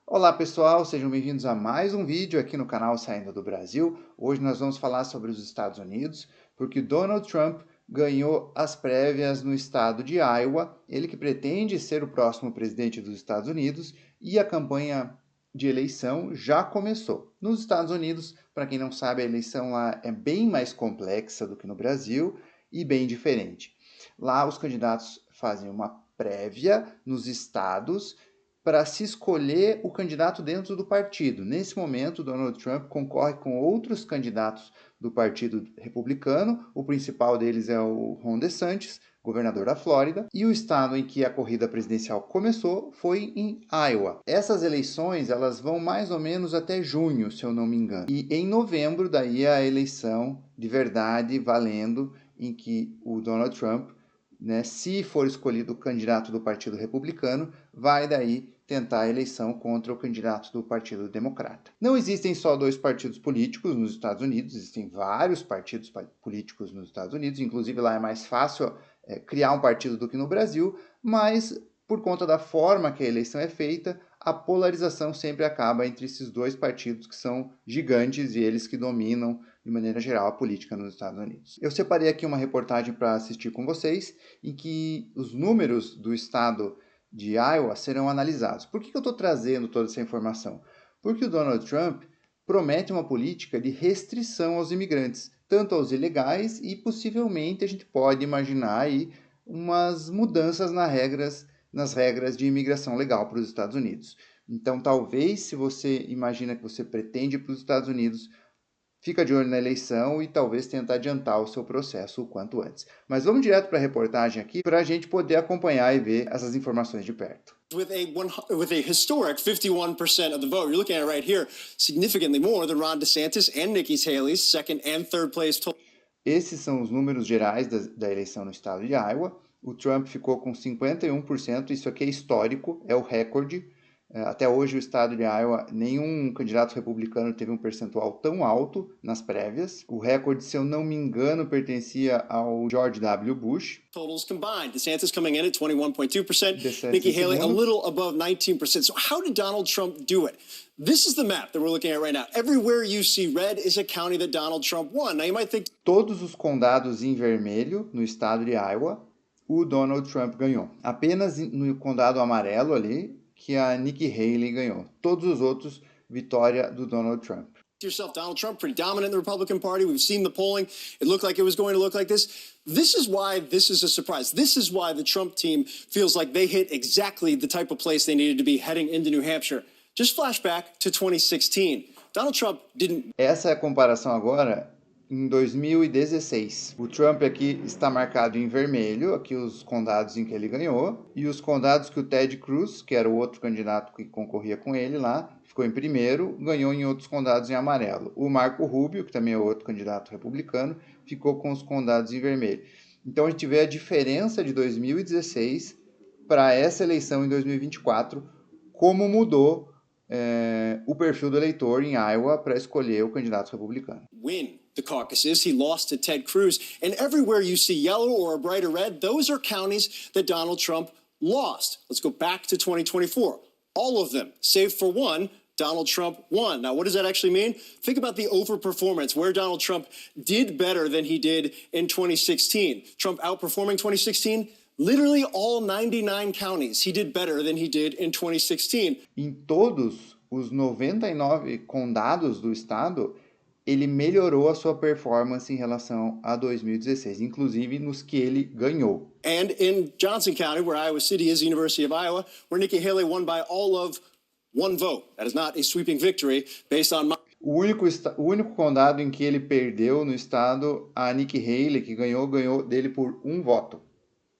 Olá pessoal, sejam bem-vindos a mais um vídeo aqui no canal Saindo do Brasil. Hoje nós vamos falar sobre os Estados Unidos, porque Donald Trump ganhou as prévias no estado de Iowa, ele que pretende ser o próximo presidente dos Estados Unidos, e a campanha de eleição já começou. Nos Estados Unidos, para quem não sabe, a eleição lá é bem mais complexa do que no Brasil e bem diferente. Lá os candidatos fazem uma prévia nos estados para se escolher o candidato dentro do partido. Nesse momento, Donald Trump concorre com outros candidatos do Partido Republicano. O principal deles é o Ron DeSantis, governador da Flórida, e o estado em que a corrida presidencial começou foi em Iowa. Essas eleições, elas vão mais ou menos até junho, se eu não me engano. E em novembro, daí a eleição de verdade, valendo, em que o Donald Trump, se for escolhido o candidato do Partido Republicano, vai daí tentar a eleição contra o candidato do Partido Democrata. Não existem só dois partidos políticos nos Estados Unidos, existem vários partidos políticos nos Estados Unidos, inclusive lá é mais fácil criar um partido do que no Brasil, mas por conta da forma que a eleição é feita, a polarização sempre acaba entre esses dois partidos que são gigantes e eles que dominam, de maneira geral, a política nos Estados Unidos. Eu separei aqui uma reportagem para assistir com vocês, em que os números do estado de Iowa serão analisados. Por que eu estou trazendo toda essa informação? Porque o Donald Trump promete uma política de restrição aos imigrantes, tanto aos ilegais e possivelmente a gente pode imaginar aí umas mudanças nas regras de imigração legal para os Estados Unidos. Então, talvez, se você imagina que você pretende ir para os Estados Unidos, fica de olho na eleição e talvez tenta adiantar o seu processo o quanto antes. Mas vamos direto para a reportagem aqui para a gente poder acompanhar e ver essas informações de perto. With a historic 51% of the vote, you're looking at it right here, significantly more than Ron DeSantis and Nikki Haley's second and third place. Esses são os números gerais da eleição no estado de Iowa. O Trump ficou com 51%, isso aqui é histórico, é o recorde. Até hoje, o estado de Iowa, nenhum candidato republicano teve um percentual tão alto nas prévias. O recorde, se eu não me engano, pertencia ao George W. Bush. Totals combined. DeSantis coming in at 21.2%, Nikki Haley a little above 19%. So how did Donald Trump do it? This is the map that we're looking at right now. Everywhere you see red is a county that Donald Trump won. Now you might think... Todos os condados em vermelho no estado de Iowa, o Donald Trump ganhou. Apenas no condado amarelo ali, que a Nikki Haley ganhou. Todos os outros, vitória do Donald Trump. Yourself, Donald Trump, pretty dominant in the Republican Party. We've seen the polling. It looked like it was going to look like this. This is why this is a surprise. This is why the Trump team feels like they hit exactly the type of place they needed to be heading into New Hampshire. Just flash back to 2016. Donald Trump didn't... Essa é a comparação agora em 2016. O Trump aqui está marcado em vermelho, aqui os condados em que ele ganhou, e os condados que o Ted Cruz, que era o outro candidato que concorria com ele lá, ficou em primeiro, ganhou em outros condados em amarelo. O Marco Rubio, que também é outro candidato republicano, ficou com os condados em vermelho. Então a gente vê a diferença de 2016 para essa eleição em 2024, como mudou o perfil do eleitor em Iowa para escolher o candidato republicano. Win the caucuses. He lost to Ted Cruz. And everywhere you see yellow or a brighter red, those are counties that Donald Trump lost. Let's go back to 2024. All of them, save for one, Donald Trump won. Now, what does that actually mean? Think about the overperformance, where Donald Trump did better than he did in 2016. Trump outperforming 2016? Literally all 99 counties, he did better than he did in 2016. Em todos os 99 condados do estado, ele melhorou a sua performance em relação a 2016, inclusive nos que ele ganhou. And in Johnson County, where Iowa City is, the University of Iowa, where Nikki Haley won by all of one vote. That is not a sweeping victory based on... O único condado em que ele perdeu no estado, a Nikki Haley, que ganhou dele por um voto.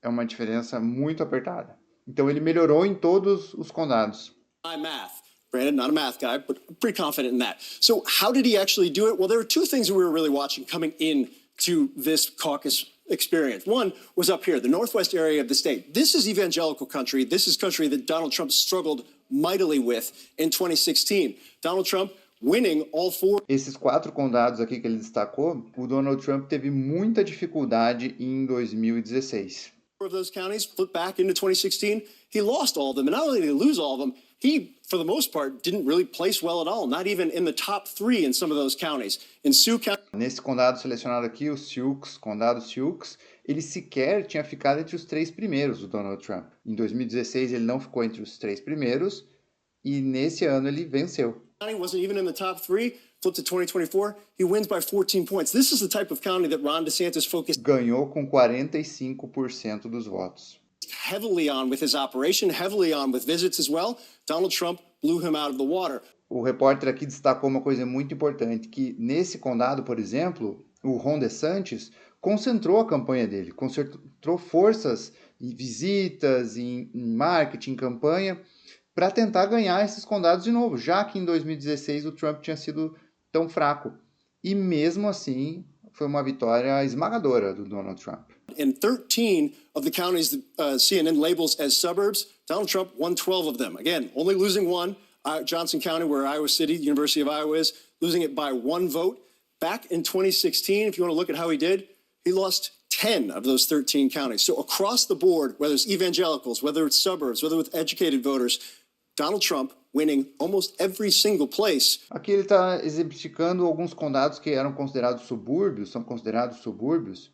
É uma diferença muito apertada. Então ele melhorou em todos os condados. My math. Granted, not a math guy, but pretty confident in that. So how did he actually do it? Well, there were two things that we were really watching coming into this caucus experience. One was up here, the northwest area of the state. This is evangelical country. This is country that Donald Trump struggled mightily with in 2016. Donald Trump winning all four. Esses 4 condados aqui que ele destacou, o Donald Trump teve muita dificuldade em 2016. of those counties, flip back into 2016, he lost all of them. And not only did he lose all of them, he, for the most part, didn't really place well at all, not even in the top 3 in some of those counties. In Sioux County... Nesse condado selecionado aqui, o Sioux, condado Sioux, ele sequer tinha ficado entre os 3 primeiros do Donald Trump. Em 2016 ele não ficou entre os 3 primeiros e nesse ano ele venceu. Wasn't even in the top 3. Flip to 2024, he wins by 14 points. This is the type of county that Ron DeSantis focused... Ganhou com 45% dos votos. Heavily on with his operation, heavily on with visits as well. Donald Trump blew him out of the water. O repórter aqui destacou uma coisa muito importante, que nesse condado, por exemplo, o Ron DeSantis concentrou a campanha dele, concentrou forças em visitas, em marketing, em campanha, para tentar ganhar esses condados de novo, já que em 2016 o Trump tinha sido tão fraco. E mesmo assim, foi uma vitória esmagadora do Donald Trump. In 13 of the counties that CNN labels as suburbs, Donald Trump won 12 of them. Again, only losing one, Johnson County, where Iowa City, the University of Iowa is, losing it by 1 vote. Back in 2016, if you want to look at how he did, he lost 10 of those 13 counties. So across the board, whether it's evangelicals, whether it's suburbs, whether it's educated voters, Donald Trump winning almost every single place. Aqui ele está exemplificando alguns condados que eram considerados subúrbios, são considerados subúrbios.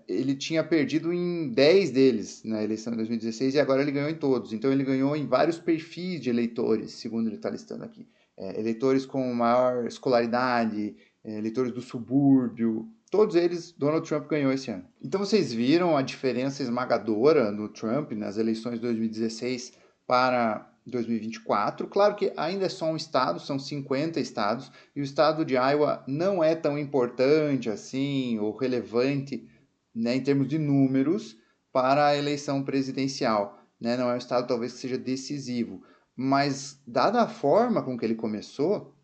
Ele tinha perdido em 10 deles na eleição de 2016 e agora ele ganhou em todos. Então ele ganhou em vários perfis de eleitores, segundo ele está listando aqui. Eleitores com maior escolaridade, eleitores do subúrbio, todos eles Donald Trump ganhou esse ano. Então vocês viram a diferença esmagadora no Trump nas eleições de 2016 para 2024. Claro que ainda é só um estado, são 50 estados, e o estado de Iowa não é tão importante assim, ou relevante, né, em termos de números, para a eleição presidencial. Né? Não é um estado talvez que seja decisivo, mas dada a forma com que ele começou,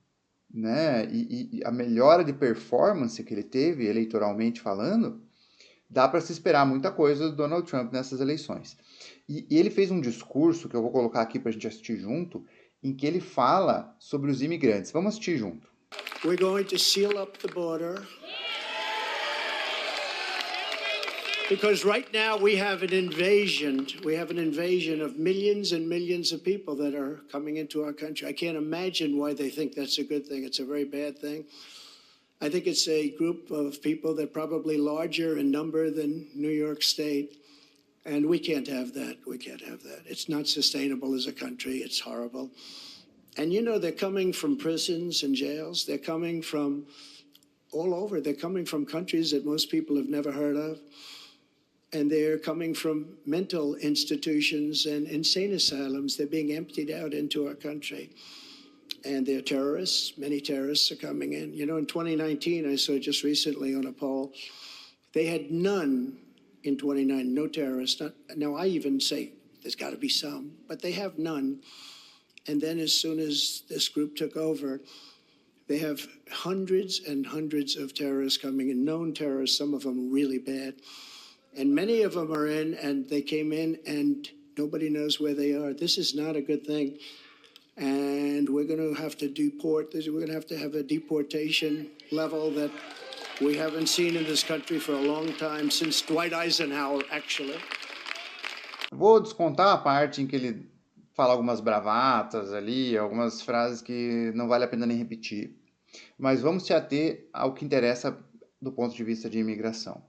né, e a melhora de performance que ele teve, eleitoralmente falando, dá para se esperar muita coisa do Donald Trump nessas eleições. E ele fez um discurso, que eu vou colocar aqui para a gente assistir junto, em que ele fala sobre os imigrantes. Vamos assistir junto. We're going to seal up the border. Because right now we have an invasion. We have an invasion of millions and millions of people that are coming into our country. I can't imagine why they think that's a good thing. It's a very bad thing. I think it's a group of people that are probably larger in number than New York State. And we can't have that. We can't have that. It's not sustainable as a country. It's horrible. And, you know, they're coming from prisons and jails. They're coming from all over. They're coming from countries that most people have never heard of. And they're coming from mental institutions and insane asylums. They're being emptied out into our country. And they're terrorists. Many terrorists are coming in. You know, in 2019, I saw just recently on a poll, they had none in 29, no terrorists. Now, I even say there's got to be some, but they have none. And then as soon as this group took over, they have hundreds and hundreds of terrorists coming in, known terrorists, some of them really bad. And many of them are in, and they came in, and nobody knows where they are. This is not a good thing. And we're going to have to deport. We're going to have a deportation level that we haven't seen in this country for a long time, since Dwight Eisenhower, actually. Vou descontar a parte em que ele fala algumas bravatas ali, algumas frases que não vale a pena nem repetir. Mas vamos se ater ao que interessa do ponto de vista de imigração.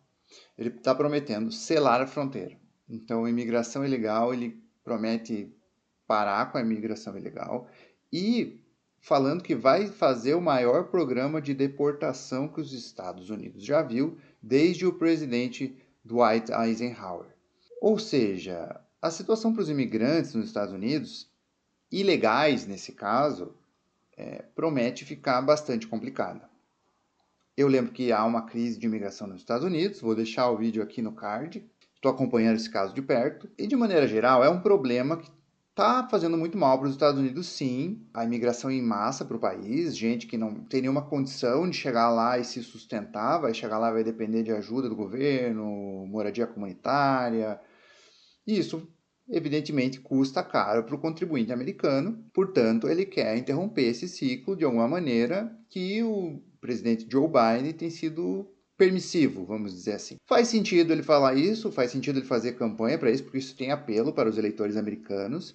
Ele está prometendo selar a fronteira. Então, imigração ilegal, ele promete parar com a imigração ilegal e falando que vai fazer o maior programa de deportação que os Estados Unidos já viu desde o presidente Dwight Eisenhower. Ou seja, a situação para os imigrantes nos Estados Unidos, ilegais nesse caso, promete ficar bastante complicada. Eu lembro que há uma crise de imigração nos Estados Unidos, vou deixar o vídeo aqui no card, estou acompanhando esse caso de perto, e de maneira geral é um problema que está fazendo muito mal para os Estados Unidos, sim. A imigração em massa para o país, gente que não tem nenhuma condição de chegar lá e se sustentar, vai chegar lá e vai depender de ajuda do governo, moradia comunitária. Isso, evidentemente, custa caro para o contribuinte americano. Portanto, ele quer interromper esse ciclo de alguma maneira que o presidente Joe Biden tem sido permissivo, vamos dizer assim. Faz sentido ele falar isso, faz sentido ele fazer campanha para isso, porque isso tem apelo para os eleitores americanos,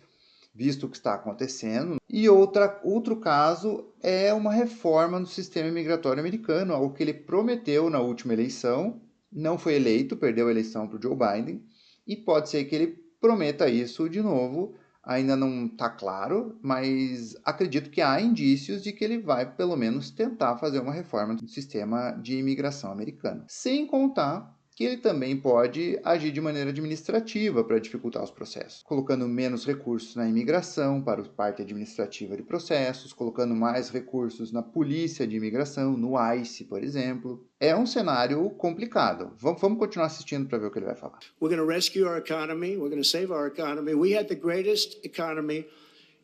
visto o que está acontecendo. E outro caso é uma reforma no sistema imigratório americano, algo que ele prometeu na última eleição, não foi eleito, perdeu a eleição para o Joe Biden, e pode ser que ele prometa isso de novo. Ainda não está claro, mas acredito que há indícios de que ele vai, pelo menos, tentar fazer uma reforma no sistema de imigração americano. Sem contar que ele também pode agir de maneira administrativa para dificultar os processos, colocando menos recursos na imigração para a parte administrativa de processos, colocando mais recursos na polícia de imigração, no ICE, por exemplo. É um cenário complicado. Vamos continuar assistindo para ver o que ele vai falar. We're going to rescue our economy. We're going to save our economy. We had the greatest economy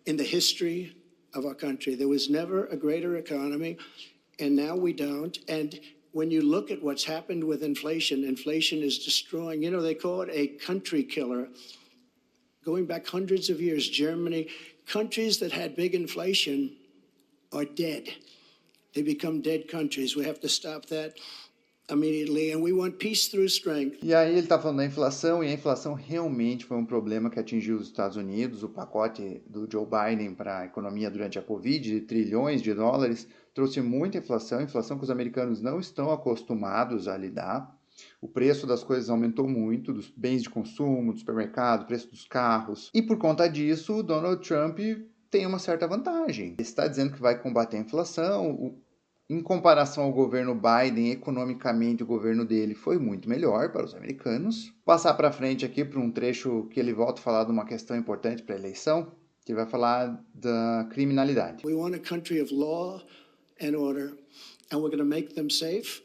in the history of our country. There was never a greater economy, and now we don't. And when you look at what's happened with inflation, inflation is destroying, you know, they call it a country killer. Going back hundreds of years, Germany, countries that had big inflation are dead. They become dead countries. We have to stop that immediately, and we want peace through strength. E aí ele está falando da inflação, e a inflação realmente foi um problema que atingiu os Estados Unidos. O pacote do Joe Biden para a economia durante a Covid, de trilhões de dólares, trouxe muita inflação que os americanos não estão acostumados a lidar. O preço das coisas aumentou muito, dos bens de consumo, do supermercado, preço dos carros. E por conta disso, o Donald Trump tem uma certa vantagem. Ele está dizendo que vai combater a inflação. Em comparação ao governo Biden, economicamente o governo dele foi muito melhor para os americanos. Passar para frente aqui para um trecho que ele volta a falar de uma questão importante para a eleição, que vai falar da criminalidade. We want a country of law and order, and we're going to make them safe,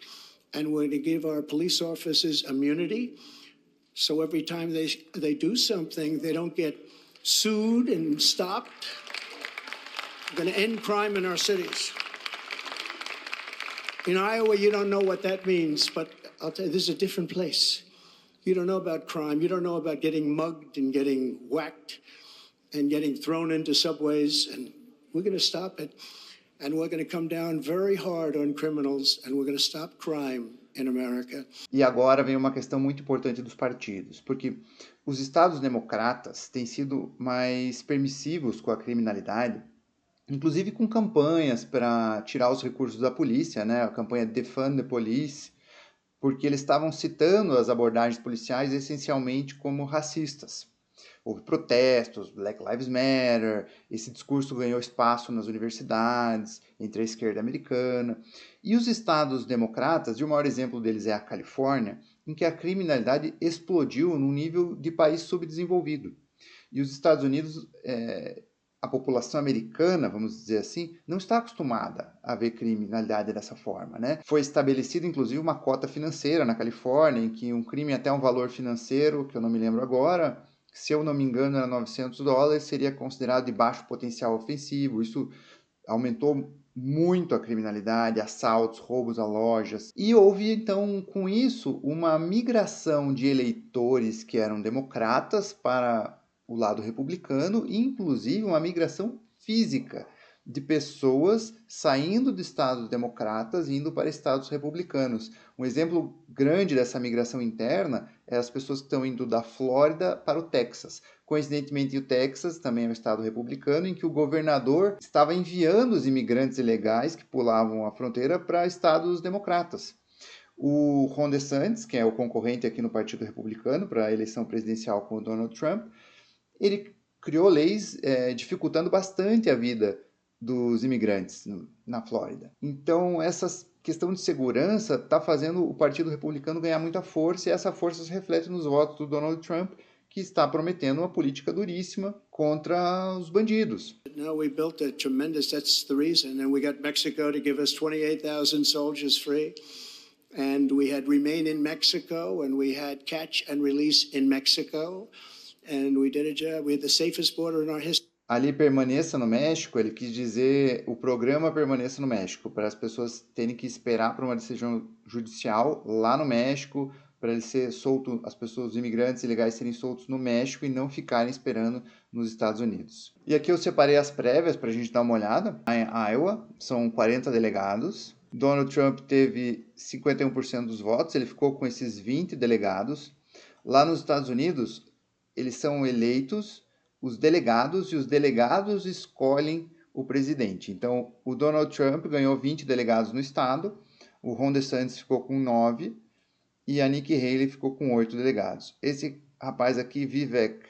and we're going to give our police officers immunity, so every time they do something, they don't get sued and stopped. We're going to end crime in our cities. In Iowa, you don't know what that means, but I'll tell you, this is a different place. You don't know about crime. You don't know about getting mugged and getting whacked and getting thrown into subways, and we're going to stop it. And we're going to come down very hard on criminals, and we're going to stop crime in America. E agora vem uma questão muito importante dos partidos, porque os estados democratas têm sido mais permissivos com a criminalidade, inclusive com campanhas para tirar os recursos da polícia, né? A campanha Defund the Police, porque eles estavam citando as abordagens policiais essencialmente como racistas. Houve protestos, Black Lives Matter, esse discurso ganhou espaço nas universidades, entre a esquerda americana. E os estados democratas, e o maior exemplo deles é a Califórnia, em que a criminalidade explodiu num nível de país subdesenvolvido. E os Estados Unidos, a população americana, vamos dizer assim, não está acostumada a ver criminalidade dessa forma, né? Foi estabelecida, inclusive, uma cota financeira na Califórnia, em que um crime até um valor financeiro, que eu não me lembro agora, se eu não me engano era $900, seria considerado de baixo potencial ofensivo. Isso aumentou muito a criminalidade, assaltos, roubos a lojas. E houve, então, com isso, uma migração de eleitores que eram democratas para o lado republicano, e inclusive uma migração física de pessoas saindo de estados democratas e indo para estados republicanos. Um exemplo grande dessa migração interna é as pessoas que estão indo da Flórida para o Texas. Coincidentemente, o Texas também é um estado republicano, em que o governador estava enviando os imigrantes ilegais que pulavam a fronteira para estados democratas. O Ron DeSantis, que é o concorrente aqui no Partido Republicano para a eleição presidencial com o Donald Trump, ele criou leis dificultando bastante a vida dos imigrantes na Flórida. Então, essa questão de segurança está fazendo o Partido Republicano ganhar muita força, e essa força se reflete nos votos do Donald Trump, que está prometendo uma política duríssima contra os bandidos. Now we built a tremendous, that's the reason, and we got Mexico to give us 28,000 soldiers free, and we had remain in Mexico, and we had catch and release in Mexico, and we did a job. We had the safest border in our history. Ali permaneça no México, ele quis dizer o programa permaneça no México, para as pessoas terem que esperar por uma decisão judicial lá no México, para ele ser solto, as pessoas, os imigrantes ilegais serem soltos no México e não ficarem esperando nos Estados Unidos. E aqui eu separei as prévias para a gente dar uma olhada. Em Iowa, são 40 delegados, Donald Trump teve 51% dos votos, ele ficou com esses 20 delegados. Lá nos Estados Unidos, eles são eleitos os delegados e os delegados escolhem o presidente. Então, o Donald Trump ganhou 20 delegados no estado, o Ron DeSantis ficou com 9 e a Nikki Haley ficou com 8 delegados. Esse rapaz aqui, Vivek,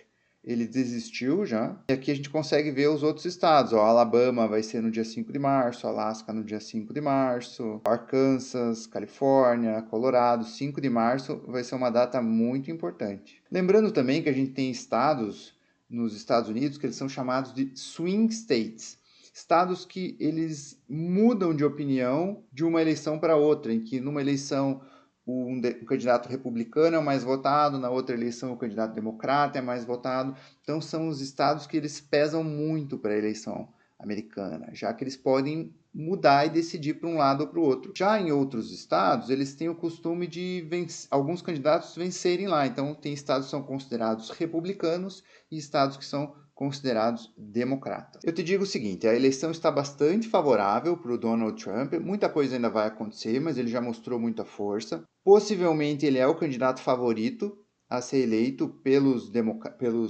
ele desistiu já. E aqui a gente consegue ver os outros estados. Ó, Alabama vai ser no dia 5 de março, Alaska no dia 5 de março, Arkansas, Califórnia, Colorado, 5 de março vai ser uma data muito importante. Lembrando também que a gente tem estados nos Estados Unidos que eles são chamados de swing states. Estados que eles mudam de opinião de uma eleição para outra, em que numa eleição o candidato republicano é o mais votado, na outra eleição o candidato democrata é mais votado. Então são os estados que eles pesam muito para a eleição americana, já que eles podem mudar e decidir para um lado ou para o outro. Já em outros estados, eles têm o costume de alguns candidatos vencerem lá. Então tem estados que são considerados republicanos e estados que são considerados democratas. Eu te digo o seguinte, a eleição está bastante favorável para o Donald Trump, muita coisa ainda vai acontecer, mas ele já mostrou muita força. Possivelmente ele é o candidato favorito a ser eleito pelos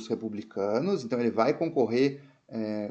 republicanos, então ele vai concorrer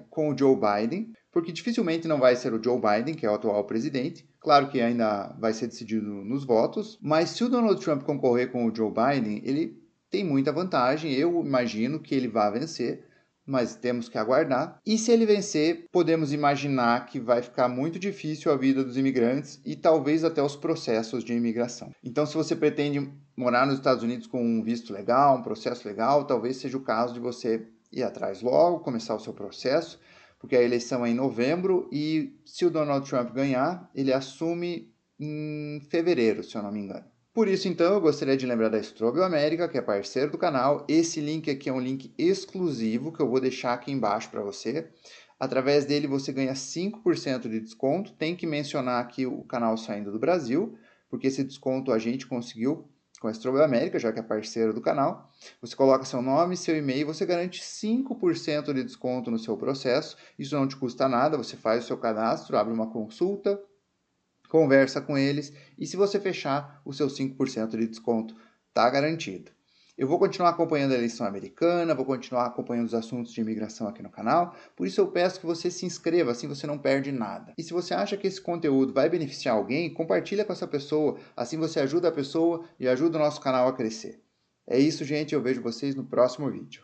com o Joe Biden, porque dificilmente não vai ser o Joe Biden, que é o atual presidente. Claro que ainda vai ser decidido nos votos, mas se o Donald Trump concorrer com o Joe Biden, ele tem muita vantagem, eu imagino que ele vai vencer, mas temos que aguardar. E se ele vencer, podemos imaginar que vai ficar muito difícil a vida dos imigrantes e talvez até os processos de imigração. Então, se você pretende morar nos Estados Unidos com um visto legal, um processo legal, talvez seja o caso de você ir atrás logo, começar o seu processo, porque a eleição é em novembro e se o Donald Trump ganhar, ele assume em fevereiro, se eu não me engano. Por isso, então, eu gostaria de lembrar da Strobel América, que é parceiro do canal. Esse link aqui é um link exclusivo que eu vou deixar aqui embaixo para você. Através dele você ganha 5% de desconto. Tem que mencionar aqui o canal Saindo do Brasil, porque esse desconto a gente conseguiu com a Strobel América, já que é parceiro do canal. Você coloca seu nome, seu e-mail, você garante 5% de desconto no seu processo. Isso não te custa nada, você faz o seu cadastro, abre uma consulta, conversa com eles e se você fechar, o seu 5% de desconto está garantido. Eu vou continuar acompanhando a eleição americana, vou continuar acompanhando os assuntos de imigração aqui no canal, por isso eu peço que você se inscreva, assim você não perde nada. E se você acha que esse conteúdo vai beneficiar alguém, compartilha com essa pessoa, assim você ajuda a pessoa e ajuda o nosso canal a crescer. É isso, gente, eu vejo vocês no próximo vídeo.